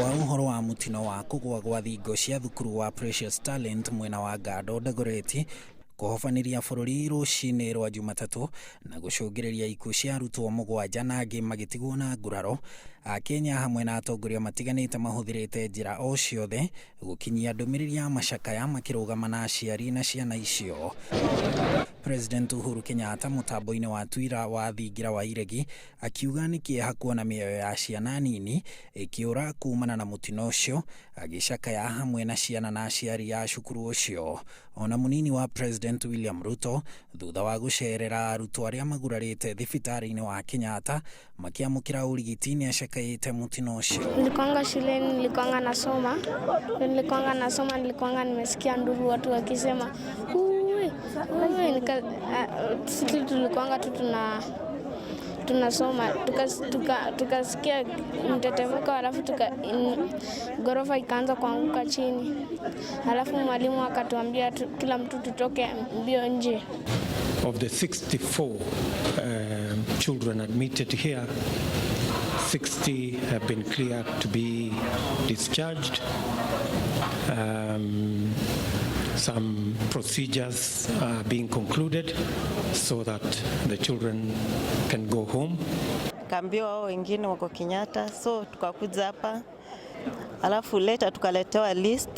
wa uhoro wa mutino wa kugwa gwa thingo cia thukuru wa Precious Talent mwena wa Gado Dagoretti kuhofaniria bururi rucini rwa Jumatatu na gucungiriria ikuũ cia arutwo mũgwanja na angĩ magitigwo na nguraro. Akenya hamwe na atongoria matiganĩte mahuthirĩte njĩra o ciothe gukinyia ndũmĩrĩri ya macakaya makirũgama na aciari na ciana icio. President Uhuru Kenyatta mutambo-inĩ wa Twitter wa thingira wa iregi akiuga nĩ kĩeha kuona mĩoyo ya ciana nini ĩkĩũra kumana na mutino ũcio, agĩcakaya hamwe na ciana na aciari ya cukuru ũcio. Ona munini wa President William Ruto thutha wa gucerera arutwo arĩa magurarĩte thibitarĩ-inĩ wa Kenyatta makiamũkĩra ũrigiti nĩ acakaĩte mutino ũcio. Nilikuanga shuleni, nilikuanga nasoma, nilikuanga nimesikia nduru watu wakisema sisi tulikuanga tu tunasoma tukasikia mtetemeko, halafu gorofa ikaanza kuanguka chini, halafu mwalimu akatuambia kila mtu tutoke mbio nje. Of the 64 children admitted here, 60 have been cleared to be discharged. Some procedures are being concluded so that the children can go home. Kaambiwa wao wengine wako Kenyatta, so tukakuja hapa. Alafu later tukaletewa list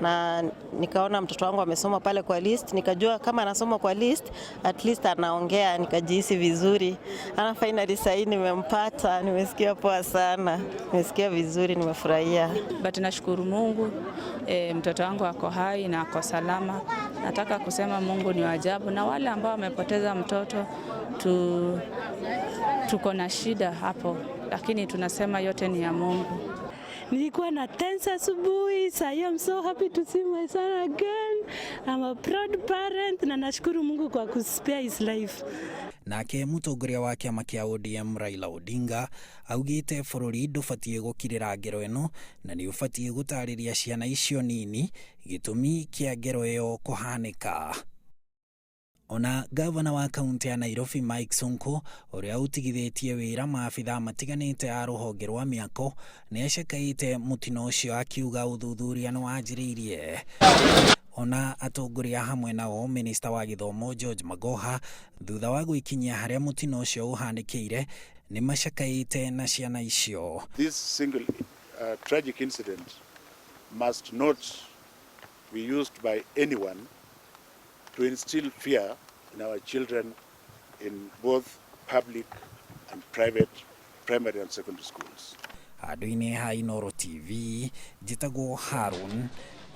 na nikaona mtoto wangu amesoma pale kwa list, nikajua kama anasoma kwa list at least anaongea, nikajihisi vizuri. Ana finally sasa nimempata, nimesikia poa sana, nimesikia vizuri, nimefurahia. But nashukuru Mungu, mtoto wangu ako hai na ako salama. Nataka kusema Mungu ni wa ajabu, na wale ambao wamepoteza mtoto tuko na shida hapo, lakini tunasema yote ni ya Mungu. Nilikuwa na tense asubuhi, so I am so happy to see my son again. I'm a proud parent na nashukuru Mungu kwa kuspare his life. Nake mutongoria wa kiama kia ODM Raila Odinga augite bururi ndubatie gukirira ngero eno na ni ubatie gutariria ciana icio nini gitumi kia ngero iyo kuhanika. Ona gavana wa kaunti ya Nairobi Mike Sonko uria utigithitie wira maabitha matiganite a ruhonge rwa miako ni acakaite mutino ucio akiuga uthuthuria ni wanjiriirie. Ona atongoria hamwe nao Minister wa Githomo George Magoha thutha wa gwikinyia haria mutino ucio uhanikire ni macakaite na ciana icio. This single tragic incident must not be used by anyone to instill fear in our children in both public and private primary and secondary schools. Aduine ha Inooro TV, jitagwo Harun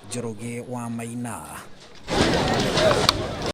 Njoroge wa Maina.